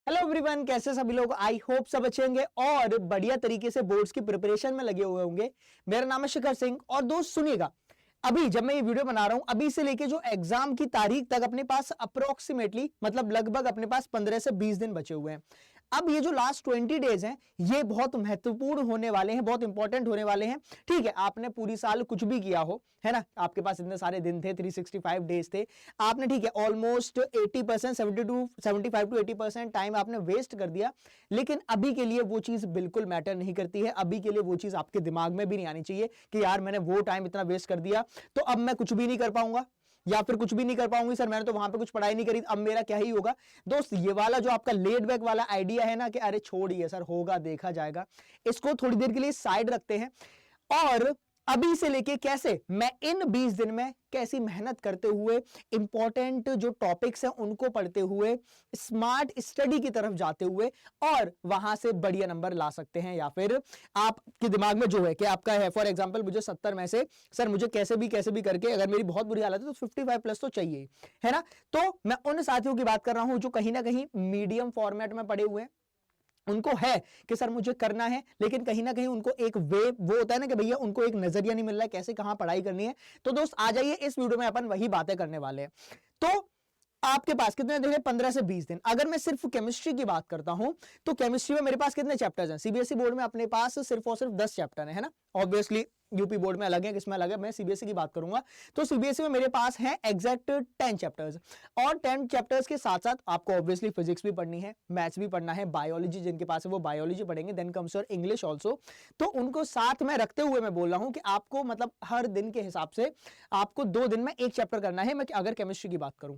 Hello everyone, कैसे सभी लोग। आई होप सब अच्छे होंगे और बढ़िया तरीके से बोर्ड्स की प्रिपरेशन में लगे हुए होंगे। मेरा नाम है शिखर सिंह और दोस्त सुनिएगा, अभी जब मैं ये वीडियो बना रहा हूं, अभी से लेके जो एग्जाम की तारीख तक अपने पास अप्रोक्सीमेटली मतलब लगभग अपने पास 15 से 20 दिन बचे हुए हैं। अब ये जो लास्ट 20 डेज हैं ये बहुत महत्वपूर्ण होने वाले हैं, बहुत इंपॉर्टेंट होने वाले हैं। ठीक है, आपने पूरी साल कुछ भी किया हो, है ना, आपके पास इतने सारे दिन थे, 365 डेज थे, आपने ठीक है ऑलमोस्ट 80%, 75 टू 80% टाइम आपने वेस्ट कर दिया। लेकिन अभी के लिए वो चीज बिल्कुल मैटर नहीं करती है। अभी के लिए वो चीज आपके दिमाग में भी नहीं आनी चाहिए कि यार मैंने वो टाइम इतना वेस्ट कर दिया तो अब मैं कुछ भी नहीं कर पाऊंगा या फिर कुछ भी नहीं कर पाऊंगी। सर मैंने तो वहां पे कुछ पढ़ाई नहीं करी, अब मेरा क्या ही होगा। दोस्त ये वाला जो आपका लेड बैक वाला आइडिया है ना कि अरे छोड़िए सर, होगा देखा जाएगा, इसको थोड़ी देर के लिए साइड रखते हैं और अभी से लेके कैसे मैं इन 20 दिन में कैसी मेहनत करते हुए इंपॉर्टेंट जो टॉपिक्स हैं उनको पढ़ते हुए स्मार्ट स्टडी की तरफ जाते हुए और वहां से बढ़िया नंबर ला सकते हैं। या फिर आपके दिमाग में जो है कि आपका है फॉर एग्जांपल मुझे 70 में से सर मुझे कैसे भी करके अगर मेरी बहुत बुरी हालत है तो 55 प्लस तो चाहिए, है ना। तो मैं उन साथियों की बात कर रहा हूं जो कहीं ना कहीं मीडियम फॉर्मेट में पढ़े हुए हैं। उनको है कि सर मुझे करना है, लेकिन कहीं ना कहीं उनको एक वे वो होता है ना कि भैया उनको एक नजरिया नहीं मिल रहा है कैसे कहां पढ़ाई करनी है। तो दोस्त आ जाइए, इस वीडियो में अपन वही बातें करने वाले हैं। तो आपके पास कितने दिन है? 15 से 20 दिन। अगर मैं सिर्फ केमिस्ट्री की बात करता हूं तो केमिस्ट्री में मेरे पास कितने चैप्टर्स हैं? सीबीएसई बोर्ड में अपने पास सिर्फ और सिर्फ 10 चैप्टर है ना। ऑब्वियसली यूपी बोर्ड में अलग है, किसमें अलग है, मैं सीबीएसई की बात करूंगा। तो सीबीएसई में मेरे पास है एग्जैक्ट 10 चैप्टर्स और 10 चैप्टर्स के साथ साथ आपको ऑब्वियसली फिजिक्स भी पढ़नी है, मैथ्स भी पढ़ना है, बायोलॉजी जिनके पास है वो बायोलॉजी पढ़ेंगे, then comes your English also. तो उनको साथ में रखते हुए मैं बोल रहा हूं कि आपको मतलब हर दिन के हिसाब से आपको 2 दिन में एक चैप्टर करना है। मैं अगर केमिस्ट्री की बात करूं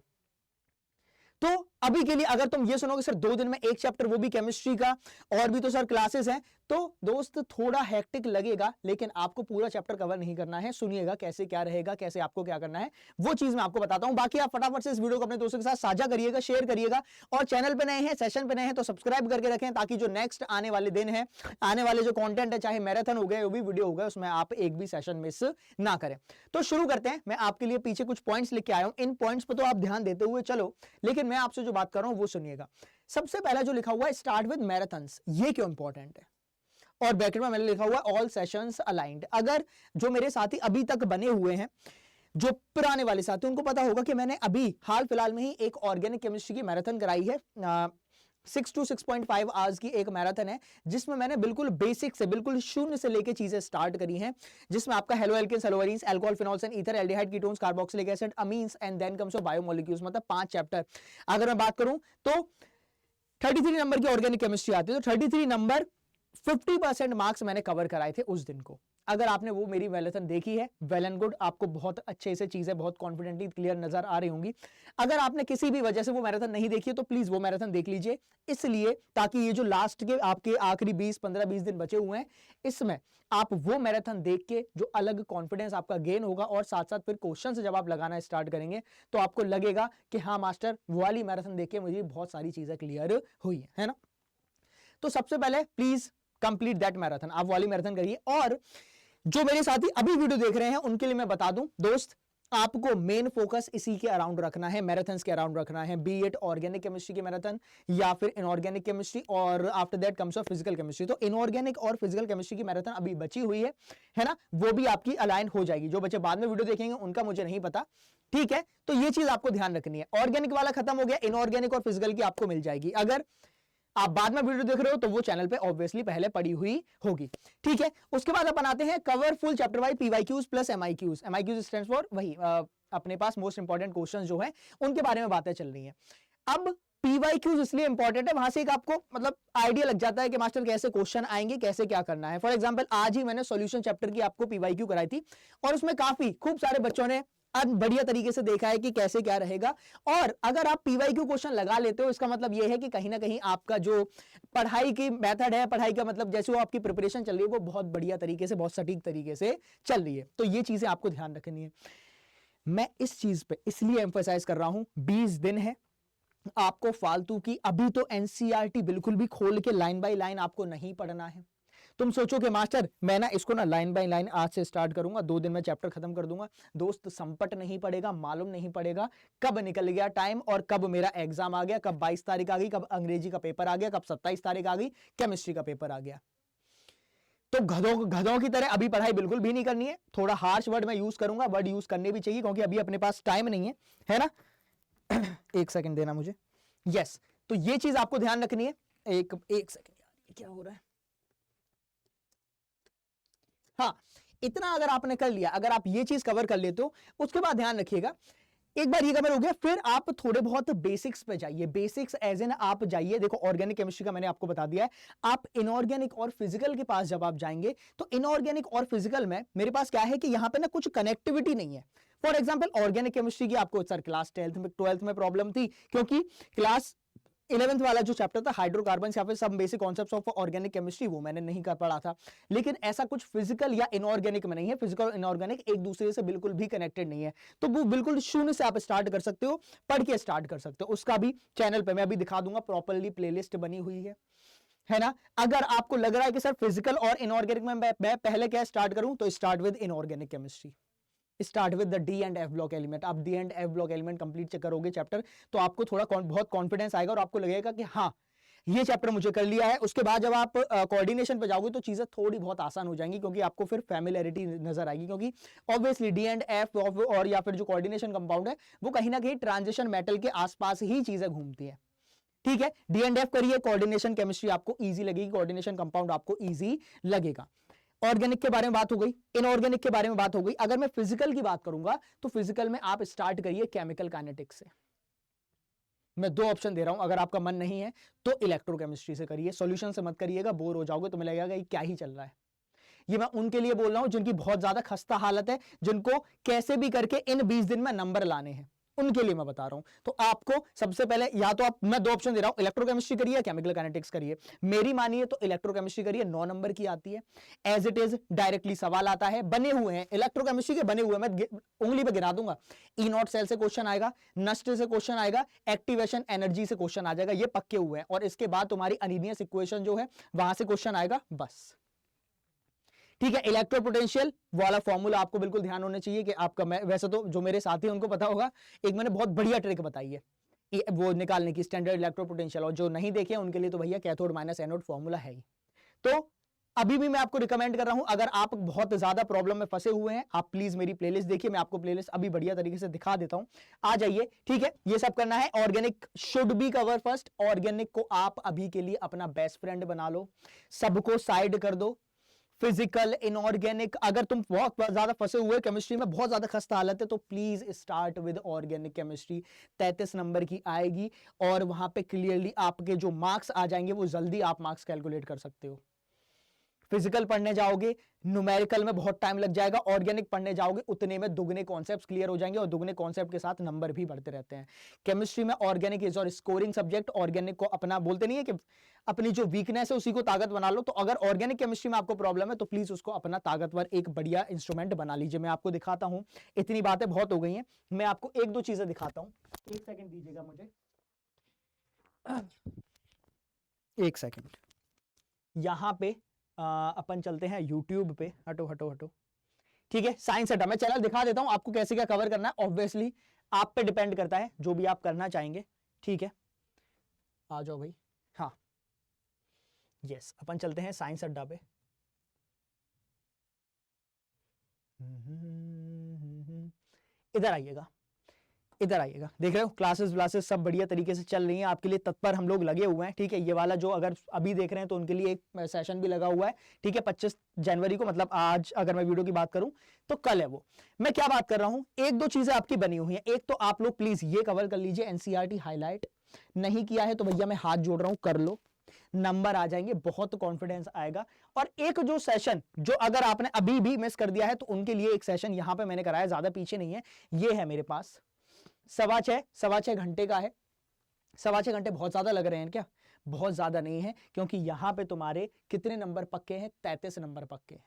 तो अभी के लिए अगर तुम ये सुनोगे सर 2 दिन में एक चैप्टर, वो भी केमिस्ट्री का, और भी तो सर क्लासेस हैं, तो दोस्त थोड़ा हेक्टिक लगेगा, लेकिन आपको पूरा चैप्टर कवर नहीं करना है। सुनिएगा कैसे क्या रहेगा, कैसे आपको क्या करना है, वो चीज मैं आपको बताता हूं। बाकी आप फटाफट से इस वीडियो को अपने दोस्तों के साथ साझा करिएगा, शेयर करिएगा और चैनल पे नए हैं, सेशन पे नए हैं तो सब्सक्राइब करके रखें ताकि जो नेक्स्ट आने वाले दिन है, आने वाले जो कंटेंट है, चाहे मैराथन हो गए वो भी वीडियो हो गए, उसमें आप एक भी सेशन मिस ना करें। तो शुरू करते हैं। मैं आपके लिए पीछे कुछ पॉइंट्स लेके आया हूं, इन पॉइंट्स पर तो आप ध्यान देते हुए चलो, लेकिन मैं आपसे जो बात कर रहा हूं वो सुनिएगा। सबसे पहला जो लिखा हुआ है स्टार्ट विद मैराथन्स, ये क्यों इंपॉर्टेंट है? और ब्रैकेट में मैंने लिखा हुआ है ऑल सेशंस अलाइंड। अगर जो मेरे साथी अभी तक बने हुए हैं, जो पुराने वाले साथी, उनको पता होगा कि मैंने अभी हाल फिलहाल में ही एक ऑर्गेनिक केमिस्ट्री की मैराथन कराई है। 6 to 6.5 आवर्स की एक मैराथन है जिसमें मैंने बिल्कुल बेसिक से, बिल्कुल शून्य से लेके चीजें स्टार्ट करी हैं, जिसमें आपका haloalkanes, haloarenes, alcohol, phenols and ether, aldehyde, ketones, carboxylic acid, amines and then comes biomolecules, मतलब 5 चैप्टर। अगर मैं बात करूं तो 33 नंबर की ऑर्गेनिक केमिस्ट्री आती है, तो 33 नंबर 50% मार्क्स मैंने कवर कराए थे उस दिन को। अगर आपने वो मेरी मैराथन देखी है, वेल एंड गुड, आपको बहुत अच्छे से चीजें बहुत कॉन्फिडेंटली क्लियर नजर आ रही होंगी। अगर आपने किसी भी वजह से वो मैराथन नहीं देखी है तो प्लीज वो मैराथन देख लीजिए, इसलिए ताकि ये जो लास्ट के आपके आखिरी 15-20 दिन बचे हुए हैं, इसमें आप वो मैराथन देख के जो अलग कॉन्फिडेंस आपका गेन होगा और साथ साथ फिर क्वेश्चन से जब आप लगाना स्टार्ट करेंगे तो आपको लगेगा कि हाँ मास्टर, वो वाली मैराथन देख के मुझे बहुत सारी चीजें क्लियर हुई है ना। तो सबसे पहले प्लीज कंप्लीट दैट मैराथन, आप वाली मैराथन करिए। और जो मेरे साथी अभी वीडियो देख रहे हैं उनके लिए मैं बता दूं दोस्त, आपको मेन फोकस इसी के अराउंड रखना है, मैराथन्स के अराउंड रखना है, बी इट ऑर्गेनिक केमिस्ट्री की मैराथन या फिर इनऑर्गेनिक केमिस्ट्री, और after that comes of physical chemistry. तो इनऑर्गेनिक और फिजिकल केमिस्ट्री की मैराथन अभी बची हुई है ना, वो भी आपकी अलाइन हो जाएगी। जो बच्चे बाद में वीडियो देखेंगे उनका मुझे नहीं पता, ठीक है। तो ये चीज आपको ध्यान रखनी है, ऑर्गेनिक वाला खत्म हो गया, इनऑर्गेनिक और फिजिकल की आपको मिल जाएगी। अगर आप बाद में वीडियो देख रहे हो तो वो चैनल पे ऑब्वियसली पहले पड़ी हुई होगी, ठीक है। उसके बाद अपन आते हैं cover full chapter wise PYQs plus MIQs. MIQs stands for वही अपने पास मोस्ट इंपॉर्टेंट क्वेश्चंस जो है उनके बारे में बातें चल रही हैं। अब पीवाईक्यूज इसलिए इंपॉर्टेंट है, वहां से एक आपको मतलब आइडिया लग जाता है कि मास्टर कैसे क्वेश्चन आएंगे, कैसे क्या करना है। फॉर एग्जांपल आज ही मैंने सॉल्यूशन चैप्टर की आपको पीवाईक्यू कराई थी और उसमें काफी खूब सारे बच्चों ने अब बढ़िया तरीके से देखा है कि कैसे क्या रहेगा। और अगर आप पीवाईक्यू क्वेश्चन लगा लेते हो, इसका मतलब यह है कि कहीं ना कहीं आपका जो पढ़ाई की मेथड है, पढ़ाई का मतलब जैसे वो आपकी प्रिपरेशन चल रही है वो बहुत बढ़िया तरीके से, बहुत सटीक तरीके से चल रही है। तो ये चीजें आपको ध्यान रखनी है। मैं इस चीज पे इसलिए एम्फसाइज कर रहा हूं, 20 दिन है, आपको फालतू की अभी तो एनसीईआरटी बिल्कुल भी खोल के लाइन बाय लाइन आपको नहीं पढ़ना है। तुम सोचो कि मास्टर मैं ना इसको ना लाइन बाय लाइन आज से स्टार्ट करूंगा, 2 दिन में चैप्टर खत्म कर दूंगा। दोस्त संपट नहीं पड़ेगा, मालूम नहीं पड़ेगा कब निकल गया टाइम और कब मेरा एग्जाम आ गया, कब 22 तारीख आ गई, कब अंग्रेजी का पेपर आ गया, कब 27 तारीख आ गई, केमिस्ट्री का पेपर आ गया। तो गधों की तरह अभी पढ़ाई बिल्कुल भी नहीं करनी है। थोड़ा हार्श वर्ड मैं यूज करूंगा, वर्ड यूज करने भी चाहिए क्योंकि अभी अपने पास टाइम नहीं है ना। एक सेकंड देना मुझे। यस, तो ये चीज आपको ध्यान रखनी है। एक सेकंड यार, क्या हो रहा है। हाँ, इतना अगर आपने कर लिया, अगर आप ये चीज कवर कर लेते हो, उसके बाद ध्यान रखिएगा, एक बार ये कवर हो गया, फिर आप थोड़े बहुत बेसिक्स पे जाइए। बेसिक्स एज एन आप जाइए, देखो ऑर्गेनिक केमिस्ट्री का मैंने आपको बता दिया है। आप इनऑर्गेनिक और फिजिकल के पास जब आप जाएंगे तो इनऑर्गेनिक और फिजिकल में मेरे पास क्या है कि यहां पे ना कुछ कनेक्टिविटी नहीं है। फॉर एग्जाम्पल ऑर्गेनिक केमिस्ट्री की आपको सर क्लास 12th में प्रॉब्लम थी, क्योंकि क्लास 11th वाला जो चैप्टर था हाइड्रोकार्बन या फिर सब basic concepts of organic chemistry, वो मैंने नहीं कर पढ़ा था। लेकिन ऐसा कुछ फिजिकल या इनऑर्गेनिक में नहीं है। फिजिकल और इनऑर्गेनिक एक दूसरे से बिल्कुल भी कनेक्टेड नहीं है, तो वो बिल्कुल शून्य से आप स्टार्ट कर सकते हो, पढ़ के स्टार्ट कर सकते हो। उसका भी चैनल पे मैं अभी दिखा दूंगा, प्रॉपरली प्लेलिस्ट बनी हुई है ना। अगर आपको लग रहा है कि सर फिजिकल और इनऑर्गेनिक में मैं पहले क्या स्टार्ट करूं, तो start with inorganic chemistry, start with the D and F block element. आप D and F block element complete करोगे चैप्टर, तो आपको थोड़ा बहुत कॉन्फिडेंस आएगा और आपको लगेगा कि हाँ ये चैप्टर मुझे कर लिया है। उसके बाद जब आप कोऑर्डिनेशन पे जाओगे तो चीजें थोड़ी बहुत आसान हो जाएंगी, क्योंकि आपको फिर फैमिलियरिटी नजर आएगी, क्योंकि ऑब्वियसली डी एंड एफ और या फिर जो कोऑर्डिनेशन कंपाउंड है वो कहीं ना कहीं ट्रांजिशन मेटल के आसपास ही चीजें घूमती है। ठीक है, डी एंड एफ करिए, कोऑर्डिनेशन केमिस्ट्री आपको इजी लगेगी, कोऑर्डिनेशन कंपाउंड आपको इजी लगेगा। ऑर्गेनिक के बारे में बात हो गई, इनऑर्गेनिक के बारे में बात हो गई। अगर मैं फिजिकल की बात करूंगा तो फिजिकल में आप स्टार्ट करिए केमिकल काइनेटिक्स से। मैं 2 ऑप्शन दे रहा हूं, अगर आपका मन नहीं है तो इलेक्ट्रोकेमिस्ट्री से करिए। सॉल्यूशन से मत करिएगा, बोर हो जाओगे, तुम्हें लगेगा ये क्या ही चल रहा है। ये मैं उनके लिए बोल रहा हूं जिनकी बहुत ज्यादा खस्ता हालत है, जिनको कैसे भी करके इन 20 दिन में नंबर लाने हैं, उनके लिए मैं बता रहा हूं। तो आपको सबसे पहले या तो आप, मैं 2 ऑप्शन दे रहा हूं, इलेक्ट्रोकेमिस्ट्री करिए, केमिकल काइनेटिक्स करिए। मेरी मानिए तो इलेक्ट्रोकेमिस्ट्री करिए, 9 नंबर की आती है, एज इट इज डायरेक्टली सवाल आता है, बने हुए हैं इलेक्ट्रोकेमिस्ट्री के, बने हुए मैं उंगली पे गिरा दूंगा। ई नॉट सेल से क्वेश्चन आएगा, नष्ट से क्वेश्चन आएगा, एक्टिवेशन एनर्जी से क्वेश्चन आ जाएगा, ये पक्के हुए हैं। और इसके बाद तुम्हारी अनिनियस इक्वेशन जो है वहां से क्वेश्चन आएगा, बस। ठीक है, इलेक्ट्रो पोटेंशियल वाला फॉर्मूला आपको बिल्कुल ध्यान होना चाहिए कि आपका, मैं वैसे तो जो मेरे साथी हैं उनको पता होगा, एक मैंने बहुत बढ़िया ट्रिक बताई है वो निकालने की, स्टैंडर्ड इलेक्ट्रो पोटेंशियल। और जो नहीं देखे उनके लिए तो भैया कैथोड माइनस एनोड फॉर्मूला है ही। तो अभी भी मैं आपको रिकमेंड कर रहा हूं, अगर आप बहुत ज्यादा प्रॉब्लम में फंसे हुए हैं, आप प्लीज मेरी प्लेलिस्ट देखिए। मैं आपको प्लेलिस्ट अभी बढ़िया तरीके से दिखा देता हूं, आ जाइए। ठीक है, ये सब करना है। Organic should be cover first. Organic को आप अभी के लिए अपना बेस्ट फ्रेंड बना लो, सबको साइड कर दो। फिजिकल, इनऑर्गेनिक, अगर तुम बहुत ज्यादा फंसे हुए केमिस्ट्री में, बहुत ज्यादा खस्ता हालत है, तो please start with organic chemistry. 33 number की आएगी और वहां पे क्लियरली आपके जो मार्क्स आ जाएंगे वो जल्दी आप मार्क्स कैलकुलेट कर सकते हो। फिजिकल पढ़ने जाओगे, न्यूमेरिकल में बहुत टाइम लग जाएगा। ऑर्गेनिक पढ़ने जाओगे, उतने में दुगने कॉन्सेप्ट्स क्लियर हो जाएंगे और दुगने कॉन्सेप्ट के साथ नंबर भी बढ़ते रहते हैं। केमिस्ट्री में ऑर्गेनिक इज और स्कोरिंग सब्जेक्ट। ऑर्गेनिक को अपना बोलते नहीं है कि अपनी जो वीकनेस है उसी को ताकत बना लो। तो अगर ऑर्गेनिक केमिस्ट्री में आपको प्रॉब्लम है तो प्लीज उसको अपना ताकतवर एक बढ़िया इंस्ट्रूमेंट बना लीजिए। मैं आपको दिखाता हूं, इतनी बातें बहुत हो गई हैं, मैं आपको 1-2 चीजें दिखाता हूं। 1 सेकंड दीजिएगा मुझे, 1 सेकंड। यहां पे अपन चलते हैं यूट्यूब पे, हटो हटो हटो। ठीक है, साइंस अड्डा मैं चैनल दिखा देता हूं आपको कैसे क्या कवर करना है। ऑब्वियसली आप पे डिपेंड करता है जो भी आप करना चाहेंगे। ठीक है, आ जाओ भाई। हाँ, यस, अपन चलते हैं साइंस अड्डा पे। इधर आइएगा, इधर आइएगा। देख रहे हो क्लासेस सब बढ़िया तरीके से चल रही हैं, आपके लिए तत्पर हम लोग लगे हुए हैं। ठीक है, ये वाला जो अगर अभी देख रहे हैं तो उनके लिए एक सेशन भी लगा हुआ है। ठीक है, 25 जनवरी को, मतलब आज अगर मैं वीडियो की बात करूं तो कल है वो। मैं क्या बात कर रहा हूं, 1-2 चीजें आपकी बनी हुई हैं। एक तो आप लोग प्लीज ये कवर कर लीजिए, एनसीईआरटी हाईलाइट नहीं किया है तो भैया मैं हाथ जोड़ रहा हूं, कर लो, नंबर आ जाएंगे, बहुत कॉन्फिडेंस आएगा। और एक जो सेशन जो अगर आपने अभी भी मिस कर दिया है तो उनके लिए एक सेशन यहां पे मैंने कराया, ज्यादा पीछे नहीं है, ये है मेरे पास, 6.25 घंटे का है। 6.25 घंटे बहुत ज्यादा लग रहे हैं क्या? बहुत ज्यादा नहीं है, क्योंकि यहां पे तुम्हारे कितने नंबर पक्के हैं? 33 नंबर पक्के हैं।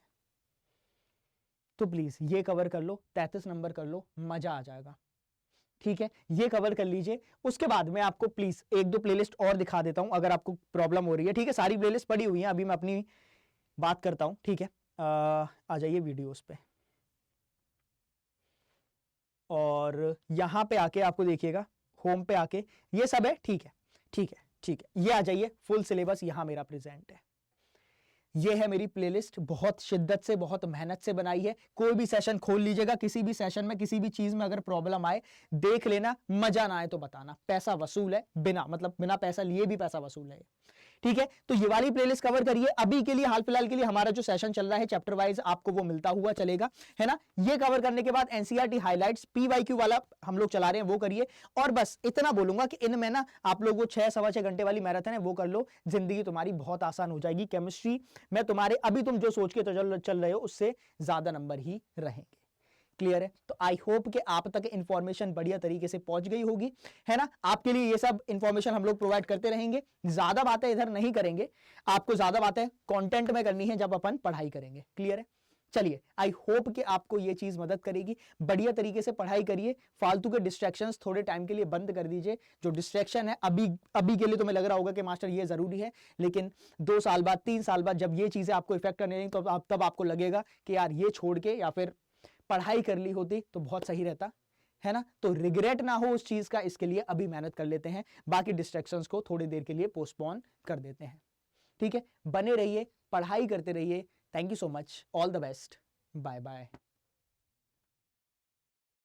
तो प्लीज ये कवर कर लो, 33 नंबर कर लो, मजा आ जाएगा। ठीक है, ये कवर कर लीजिए। उसके बाद मैं आपको प्लीज 1-2 प्लेलिस्ट और दिखा देता हूं अगर आपको प्रॉब्लम हो रही है। ठीक है, सारी प्लेलिस्ट पड़ी हुई है, अभी मैं अपनी बात करता हूं, ठीक है। आ जाइए वीडियोस पे, और यहां पे आके आपको देखिएगा, होम पे आके ये सब है, ठीक है ठीक है ठीक है। ये आ जाइए, फुल सिलेबस यहां मेरा प्रेजेंट है। ये है मेरी प्लेलिस्ट, बहुत शिद्दत से, बहुत मेहनत से बनाई है। कोई भी सेशन खोल लीजिएगा, किसी भी सेशन में, किसी भी चीज में अगर प्रॉब्लम आए देख लेना, मजा ना आए तो बताना, पैसा वसूल है, बिना मतलब बिना पैसा लिए भी पैसा वसूल है, ठीक है। तो ये वाली प्लेलिस्ट कवर करिए। अभी के लिए, हाल फिलहाल के लिए हमारा जो सेशन चल रहा है चैप्टर वाइज, आपको वो मिलता हुआ चलेगा, है ना। ये कवर करने के बाद एनसीईआरटी हाइलाइट्स पीवाईक्यू वाला हम लोग चला रहे हैं, वो करिए। और बस इतना बोलूंगा कि इनमें ना आप लोग वो 6-6.25 घंटे वाली मैराथन है वो कर लो, जिंदगी तुम्हारी बहुत आसान हो जाएगी। केमिस्ट्री में तुम्हारे अभी तुम जो सोच के तो चल रहे हो उससे ज्यादा नंबर ही रहेंगे। क्लियर है? तो आई होप कि आप तक इंफॉर्मेशन बढ़िया तरीके से पहुंच गई होगी, है ना। आपके लिए ये सब इंफॉर्मेशन हम लोग प्रोवाइड करते रहेंगे, ज्यादा बातें इधर नहीं करेंगे, आपको ज्यादा बातें कंटेंट में करनी है जब अपन पढ़ाई करेंगे। क्लियर है? चलिए, आई होप कि आपको ये चीज मदद करेगी। बढ़िया तरीके से पढ़ाई करिए, फालतू के डिस्ट्रैक्शंस थोड़े टाइम के लिए बंद कर दीजिए। जो डिस्ट्रैक्शन है अभी के लिए तुम्हें लग रहा होगा कि मास्टर ये जरूरी है, लेकिन 2 साल बाद, 3 साल बाद जब ये चीजें आपको इफेक्ट करने लगेंगी तो तब आपको लगेगा कि यार ये छोड़ के या फिर पढ़ाई कर ली होती तो बहुत सही रहता, है ना। तो रिग्रेट ना हो उस चीज का, इसके लिए अभी मेहनत कर लेते हैं, बाकी डिस्ट्रैक्शंस को थोड़ी देर के लिए पोस्टपोन कर देते हैं, ठीक है। बने रहिए, पढ़ाई करते रहिए। Thank you so much, all the best, bye bye.